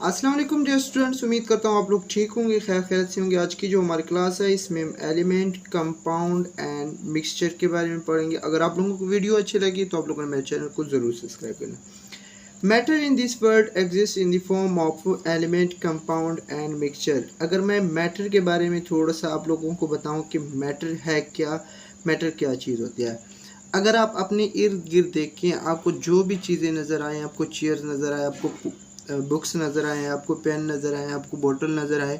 अस्सलाम वालेकुम dear students, उम्मीद करता हूँ आप लोग ठीक होंगे, खैर खैरियत से होंगे। आज की जो हमारी क्लास है इसमें हम एलिमेंट, कंपाउंड एंड मिक्सचर के बारे में पढ़ेंगे। अगर आप लोगों को वीडियो अच्छी लगी तो आप लोगों ने मेरे चैनल को ज़रूर सब्सक्राइब करना। Matter in this world exist in the form of element, compound and mixture. अगर मैं मैटर के बारे में थोड़ा सा आप लोगों को बताऊँ कि मैटर है क्या, मैटर क्या चीज़ होती है। अगर आप अपने इर्द गिर्द देखें, आपको जो भी चीज़ें नज़र आएँ, आपको चेयर नज़र आए, आपको बुक्स नज़र आए, आपको पेन नज़र आए, आपको बोतल नज़र आए,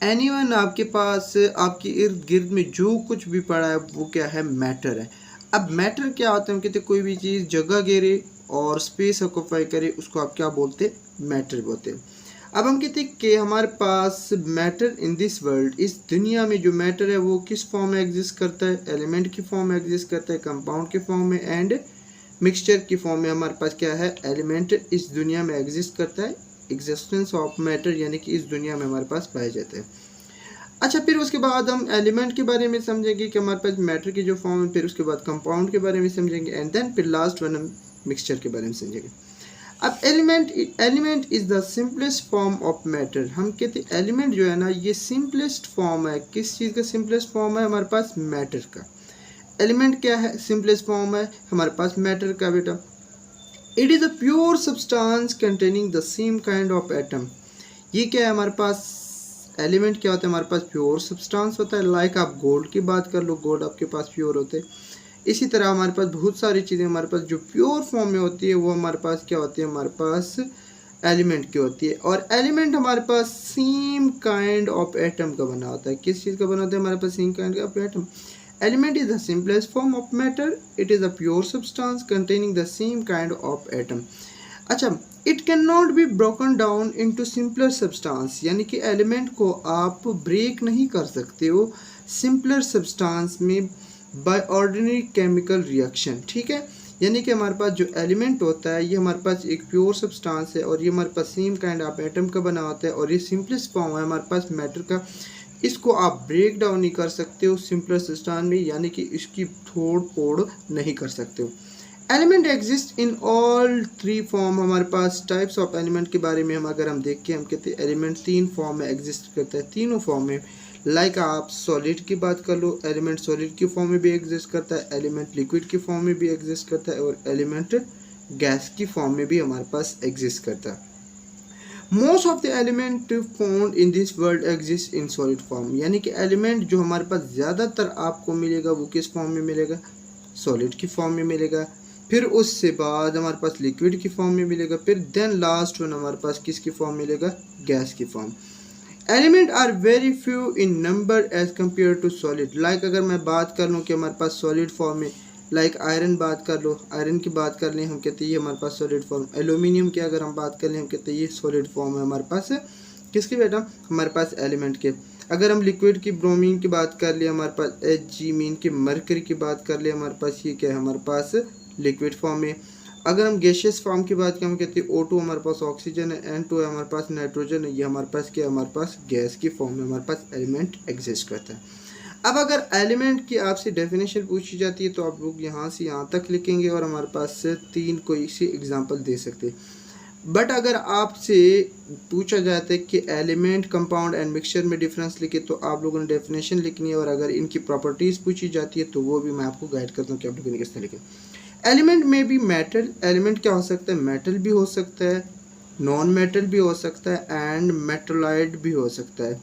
एनीवन आपके पास आपके इर्द गिर्द में जो कुछ भी पड़ा है वो क्या है, मैटर है। अब मैटर क्या होता है, हम कहते हैं कोई भी चीज़ जगह घेरे और स्पेस ऑक्यूपाई करे, उसको आप क्या बोलते हैं, मैटर बोलते हैं। अब हम कहते हैं कि हमारे पास मैटर इन दिस वर्ल्ड, इस दुनिया में जो मैटर है वो किस फॉर्म में एग्जिस्ट करता है, एलिमेंट की फॉर्म में एग्जिस्ट करता है, कंपाउंड के फॉर्म में एंड मिक्सचर की फॉर्म में हमारे पास क्या है, एलिमेंट इस दुनिया में एग्जिस्ट करता है। एग्जिस्टेंस ऑफ मैटर यानी कि इस दुनिया में हमारे पास पाए जाते हैं। अच्छा, फिर उसके बाद हम एलिमेंट के बारे में समझेंगे कि हमारे पास मैटर की जो फॉर्म है, फिर उसके बाद कंपाउंड के बारे में समझेंगे एंड देन फिर लास्ट वन हम मिक्सचर के बारे में समझेंगे। अब element is the simplest form of matter. हम कहते हैं एलिमेंट जो है ना, ये सिंपलेस्ट फॉर्म है। किस चीज़ का सिंपलेस्ट फॉर्म है, हमारे पास मैटर का। एलिमेंट क्या है, सिंपलेस्ट फॉर्म है हमारे पास मैटर का बेटा। It is a pure substance containing the same kind of atom. ये क्या है हमारे पास, एलिमेंट क्या होता है, हमारे पास प्योर सब्सटेंस होता है। लाइक आप गोल्ड की बात कर लो, गोल्ड आपके पास प्योर होते हैं। इसी तरह हमारे पास बहुत सारी चीज़ें हमारे पास जो प्योर फॉर्म में होती है वो हमारे पास क्या होती है, हमारे पास एलिमेंट की होती है। और एलिमेंट हमारे पास सेम काइंड ऑफ एटम का बना होता है। किस चीज़ का बना होता है, हमारे पास same kind of atom. Element is the simplest form of matter. It is a pure substance containing the same kind of atom. अच्छा, it cannot be broken down into simpler substance, यानी कि एलिमेंट को आप break नहीं कर सकते हो simpler substance में बाय ऑर्डिनरी केमिकल रिएक्शन। ठीक है, यानी कि हमारे पास जो एलिमेंट होता है ये हमारे पास एक प्योर सब्सटेंस है और ये हमारे पास सेम काइंड ऑफ एटम का बना होता है और ये सिंपलेस्ट फॉर्म है हमारे पास मैटर का। इसको आप ब्रेक डाउन नहीं कर सकते हो सिंपलर सिस्टम में, यानी कि इसकी तोड़ फोड़ नहीं कर सकते हो। Element exist in all three form. हमारे पास टाइप्स ऑफ एलिमेंट के बारे में अगर हम देखें, हम कहते हैं एलिमेंट तीन फॉर्म में एग्जिस्ट करता है, तीनों फॉर्म में। लाइक आप सॉलिड की बात कर लो, एलिमेंट सॉलिड की फॉर्म में भी एग्जिस्ट करता है, एलिमेंट लिक्विड की फॉर्म में भी एग्जिस्ट करता है और एलिमेंट गैस की फॉर्म में भी हमारे पास एग्जिस्ट करता है। Most of the element found in this world exist in solid form, यानी कि एलिमेंट जो हमारे पास ज़्यादातर आपको मिलेगा वो किस फॉर्म में मिलेगा, सॉलिड की फॉर्म में मिलेगा। फिर उससे बाद हमारे पास लिक्विड की फॉर्म में मिलेगा, फिर देन लास्ट वन हमारे पास किसकी फॉर्म मिलेगा, गैस की form. Element are very few in number as compare to solid. Like अगर मैं बात कर लूँ कि हमारे पास सॉलिड फॉर्म में, लाइक आयरन बात कर लो, आयरन की बात कर लें, हम कहते हैं ये हमारे पास सॉलिड फॉर्म। एल्यूमिनियम की अगर हम बात कर लें, हम कहते हैं ये सॉलिड फॉर्म है हमारे पास किसकी बेटा, हमारे पास एलिमेंट के। अगर हम लिक्विड की ब्रोमीन की बात कर ले, हमारे पास Hg, मीन की मरकरी की बात कर ले, हमारे पास ये क्या है, हमारे पास लिक्विड फॉर्म में। अगर हम गैशियस फॉर्म की बात करें, हम कहते हैं O2 हमारे पास ऑक्सीजन है, N2 है हमारे पास नाइट्रोजन है, ये हमारे पास क्या है, हमारे पास गैस की फॉर्म में हमारे पास एलिमेंट एग्जिस्ट करता है। अब अगर एलिमेंट की आपसे डेफिनेशन पूछी जाती है तो आप लोग यहाँ से यहाँ तक लिखेंगे और हमारे पास से तीन कोई सी एग्जांपल दे सकते हैं। बट अगर आपसे पूछा जाता है कि एलिमेंट, कंपाउंड एंड मिक्सचर में डिफरेंस लिखे तो आप लोगों ने डेफिनेशन लिखनी है, और अगर इनकी प्रॉपर्टीज़ पूछी जाती है तो वो भी मैं आपको गाइड करता हूँ कि आप लोगों ने किस तरह लिखें। एलिमेंट में भी मेटल, एलिमेंट क्या हो सकता है, मेटल भी हो सकता है, नॉन मेटल भी हो सकता है एंड मेटलाइड भी हो सकता है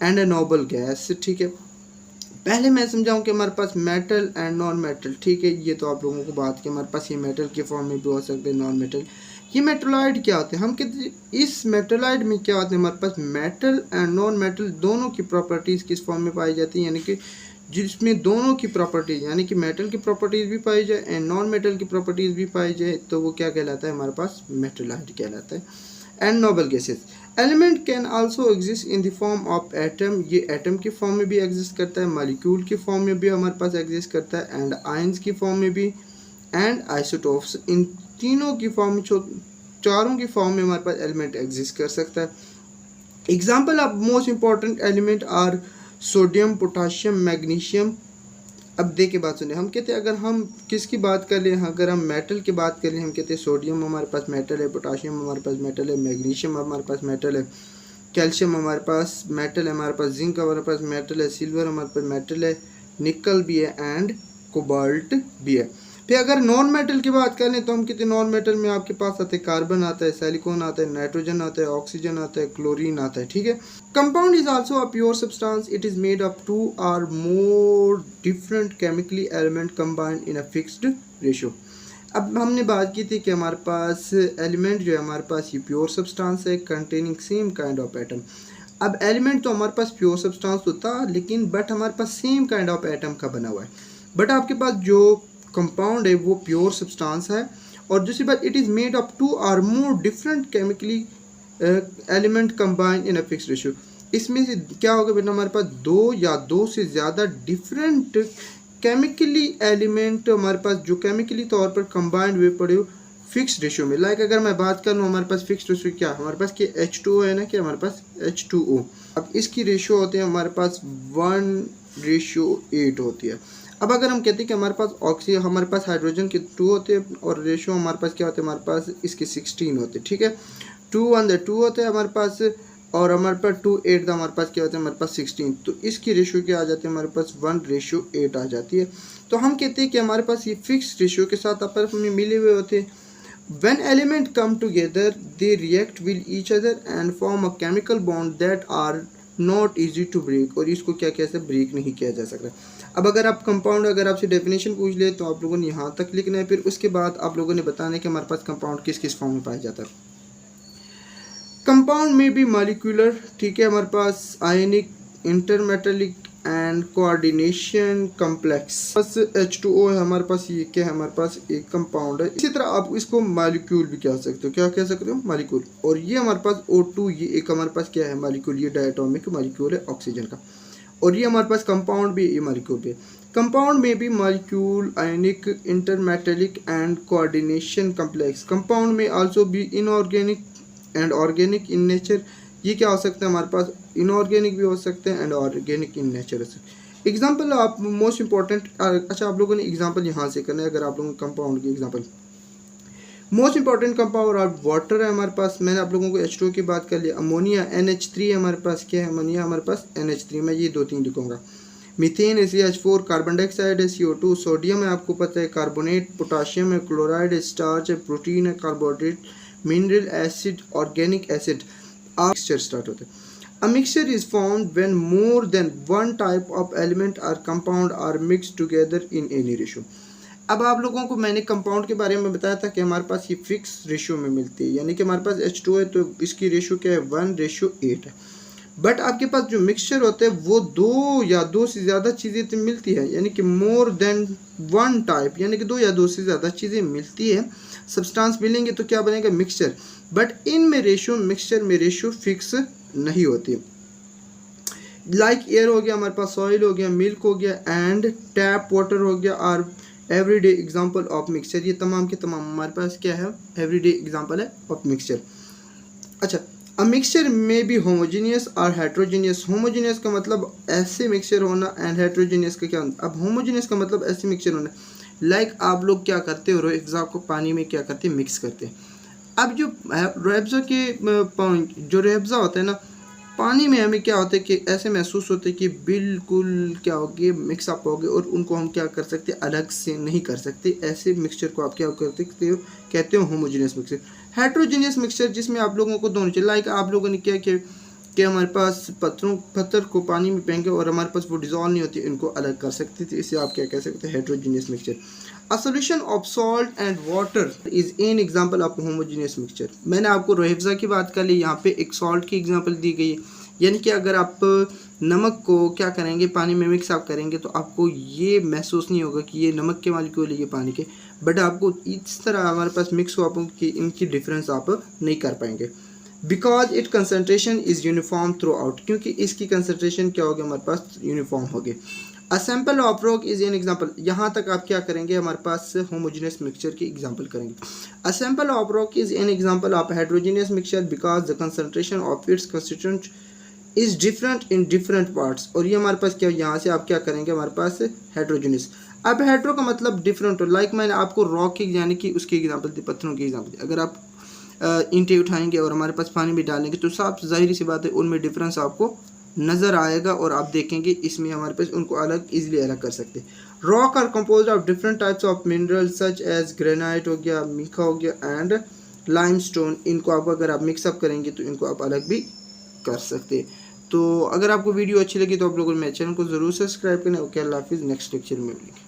एंड ए नोबल गैस। ठीक है, पहले मैं समझाऊं कि हमारे पास मेटल एंड नॉन मेटल। ठीक है, ये तो आप लोगों को बात की, हमारे पास ये मेटल के फॉर्म में भी हो सकते हैं, नॉन मेटल। ये मेटलॉइड क्या होते हैं, हम कहते हैं इस मेटलॉइड में क्या होते हैं, हमारे पास मेटल एंड नॉन मेटल दोनों की प्रॉपर्टीज़ किस फॉर्म में पाई जाती है, यानी कि जिसमें दोनों की प्रॉपर्टीज, यानी कि मेटल की प्रॉपर्टीज़ भी पाई जाए एंड नॉन मेटल की प्रॉपर्टीज़ भी पाई जाए, तो वो क्या कहलाता है, हमारे पास मेटलॉइड कहलाता है। And noble gases. Element can also exist in the form of atom, ये एटम की फॉर्म में भी एग्जिस्ट करता है, मॉलिक्यूल की फॉर्म में भी हमारे पास एग्जिस्ट करता है एंड आयंस की फॉर्म में भी एंड आइसोटोप्स। इन तीनों की फॉर्म, चारों की फॉर्म में हमारे पास एलिमेंट एग्जिस्ट कर सकता है। Example of most important element are sodium, potassium, magnesium अब देखिए बात सुनिए, हम कहते हैं अगर हम किसकी बात कर लें, अगर हम मेटल की बात कर लें, हम कहते हैं सोडियम हमारे पास मेटल है, पोटाशियम हमारे पास मेटल है, मैग्नीशियम हमारे पास मेटल है, कैल्शियम हमारे पास मेटल है, हमारे पास जिंक हमारे पास मेटल है, सिल्वर हमारे पास मेटल है, निकल भी है एंड कोबाल्ट भी है। फिर अगर नॉन मेटल की बात करें तो हम कहते हैं नॉन मेटल में आपके पास आते हैं कार्बन आता है, सिलिकॉन आता है, नाइट्रोजन आता है, ऑक्सीजन आता है, क्लोरीन आता है, ठीक है। Compound is also a pure substance, it is made up two or more different chemically element combined in a fixed ratio. अब हमने बात की थी कि हमारे पास एलिमेंट जो है हमारे पास ये प्योर सब्सटेंस है containing same kind of atom. अब एलिमेंट तो हमारे पास प्योर सब्सटेंस होता लेकिन बट हमारे पास सेम काइंड ऑफ एटम का बना हुआ है, बट आपके पास जो कंपाउंड है वो प्योर सब्सटेंस है। और दूसरी बात, it is made of two or more different chemically element combine in a fixed ratio. इसमें से क्या होगा बेटा, हमारे पास दो या दो से ज़्यादा डिफरेंट केमिकली एलिमेंट हमारे पास जो केमिकली तौर पर कंबाइंड हुए पड़े हो फिक्स्ड रेशियो में। लाइक अगर मैं बात कर लूँ हमारे पास फिक्स्ड रेशियो क्या हमारे पास कि H2O है ना, कि हमारे पास H2O। अब इसकी रेशियो होते हैं हमारे पास 1:8 होती है। अब अगर हम कहते हैं कि हमारे पास ऑक्सीजन हमारे पास हाइड्रोजन के 2 होते हैं और रेशियो हमारे पास क्या होते हैं, हमारे पास इसके 16 होते हैं, ठीक है। 2:2 होते हैं हमारे पास और हमारे पास 2:8 हमारे पास क्या होता है, हमारे पास 16। तो इसकी रेशियो क्या आ जाती है, हमारे पास 1:8 आ जाती है। तो हम कहते हैं कि हमारे पास ये फिक्स रेशियो के साथ आपस में मिले हुए होते हैं। When elements come together, they react with each other and form a chemical bond that are not easy to break। और इसको क्या कैसे ब्रेक नहीं किया जा सकता। अब अगर आप कंपाउंड अगर आपसे डेफिनेशन पूछ ले तो आप लोगों ने यहाँ तक लिखना है, फिर उसके बाद आप लोगों ने बताना है कि हमारे पास कंपाउंड किस किस फॉर्म में पाया जाता है। कंपाउंड में भी मॉलिक्यूलर, ठीक है, हमारे पास आयनिक, इंटरमेटेलिक एंड कोऑर्डिनेशन कॉम्प्लेक्स। बस H2O है हमारे पास, ये क्या है हमारे पास एक कंपाउंड है। इसी तरह आप इसको मॉलिक्यूल भी कह सकते हो, क्या कह सकते हो, मॉलिक्यूल। और ये हमारे पास O2 ये एक हमारे पास क्या है मॉलिक्यूल, ये डायटोमिक मॉलिक्यूल है ऑक्सीजन का। और ये हमारे पास कंपाउंड भी, ये मॉलिक्यूल भी। कंपाउंड में भी molecule, ionic, intermetallic and coordination complex. Compound में आल्सो भी inorganic and organic in nature. ये क्या हो सकता है हमारे पास, इनऑर्गेनिक भी हो सकते हैं एंड ऑर्गेनिक इन नेचर हो सकते हैं। एग्जाम्पल आप मोस्ट इंपॉर्टेंट, अच्छा आप लोगों ने एग्जाम्पल यहाँ से करना है। अगर आप लोगों को कंपाउंड की एग्जाम्पल, मोस्ट इंपॉर्टेंट कंपाउंड और वाटर है हमारे पास। मैंने आप लोगों को H2O की बात कर लिया। अमोनिया NH3 है हमारे पास, क्या है अमोनिया हमारे पास NH3, मैं ये 2-3 लिखूंगा। मीथेन है CH4, कार्बन डाइऑक्साइड है CO2, सोडियम है आपको पता है कार्बोनेट, पोटाशियम है क्लोराइड है, स्टार्च है, प्रोटीन है carbohydrate, mineral acid, organic acid. Mixture start होता है। A mixture is formed when more than one type of element or compound are mixed together in any ratio। अब आप लोगों को मैंने कंपाउंड के बारे में बताया था कि हमारे पास ये फिक्स रेशियो में मिलती है, यानी कि हमारे पास H2O है तो इसकी रेशियो क्या है 1:8 है। बट आपके पास जो मिक्सचर होते हैं वो दो या दो से ज़्यादा चीज़ें तो मिलती है, यानी कि मोर देन वन टाइप, यानी कि दो या दो से ज़्यादा चीज़ें मिलती है, सब्सटेंस मिलेंगे तो क्या बनेगा मिक्सचर। बट इनमें रेशियो, मिक्सचर में रेशियो फिक्स नहीं होती। लाइक एयर हो गया हमारे पास, सॉइल हो गया, मिल्क हो गया एंड टैप वाटर हो गया, और एवरीडे एग्जांपल ऑफ मिक्सचर। ये तमाम के तमाम हमारे पास क्या है, एवरीडे एग्जांपल है ऑफ मिक्सचर। अच्छा, अ मिक्सचर में भी होमोजीनियस और हेट्रोजीनियस। होमोजीनियस का मतलब ऐसे मिक्सचर होना एंड हेट्रोजीनियस का क्या होता। अब होमोजीनियस का मतलब ऐसे मिक्सचर होना, लाइक आप लोग क्या करते हो, रूह-अफ़ज़ा को पानी में क्या करते हैं, मिक्स करते हैं। अब जो रूह-अफ़ज़ा के जो रूह-अफ़ज़ा होता है ना, पानी में हमें क्या होता है कि ऐसे महसूस होता है कि बिल्कुल क्या हो गए, मिक्सअप हो गए, और उनको हम क्या कर सकते हैं, अलग से नहीं कर सकते। ऐसे मिक्सचर को आप क्या कर सकते हो, कहते हो होमोजीनियस मिक्सचर। हेट्रोजीनियस मिक्सचर जिसमें आप लोगों को दोनों चाहिए, लाइक आप लोगों ने क्या किया कि हमारे पास पत्थर को पानी में फेंके और हमारे पास वो डिज़ोल्व नहीं होती, इनको अलग कर सकते थे, इसे आप क्या कह सकते हैं, heterogeneous mixture. A solution of salt and water is an example of homogeneous mixture. मैंने आपको रूह-अफ़ज़ा की बात कर ली, यहाँ पे एक सॉल्ट की एग्जांपल दी गई है, यानी कि अगर आप नमक को क्या करेंगे, पानी में मिक्स आप करेंगे तो आपको ये महसूस नहीं होगा कि ये नमक के मॉलिक्यूल है, ये पानी के, बट आपको इस तरह हमारे पास मिक्स हुआ कि इनकी डिफरेंस आप नहीं कर पाएंगे। Because it concentration is uniform through out, क्योंकि इसकी कंसनट्रेशन क्या होगी, हमारे पास यूनिफॉर्म होगी। A sample of rock is an example. यहाँ तक आप क्या करेंगे, हमारे पास होमोजीनियस मिक्सचर की एग्जाम्पल करेंगे। A sample of rock is an example of heterogeneous mixture because the concentration of its constituent is different in different parts. और ये हमारे पास क्या, यहाँ से आप क्या करेंगे, हमारे पास हेट्रोजीनियस। अब हेट्रो का मतलब डिफरेंट हो, लाइक मैंने आपको रॉक की यानी कि उसकी एग्जांपल दी, पत्थरों की एग्जांपल दी। अगर आप ईंटें उठाएंगे और हमारे पास पानी भी डालेंगे तो साफ ज़ाहिर सी बात है उनमें डिफरेंस आपको नज़र आएगा और आप देखेंगे इसमें हमारे पास उनको अलग इजीली अलग कर सकते हैं। Rock are composed of different types of mineral such as granite हो गया, मीखा हो गया एंड लाइमस्टोन। इनको आप अगर आप मिक्सअप करेंगे तो इनको आप अलग भी कर सकते हैं। तो अगर आपको वीडियो अच्छी लगी तो आप लोगों ने मेरे चैनल को ज़रूर सब्सक्राइब करें। ओके, अल्लाह हाफिज़, नेक्स्ट लेक्चर में मिलेंगे।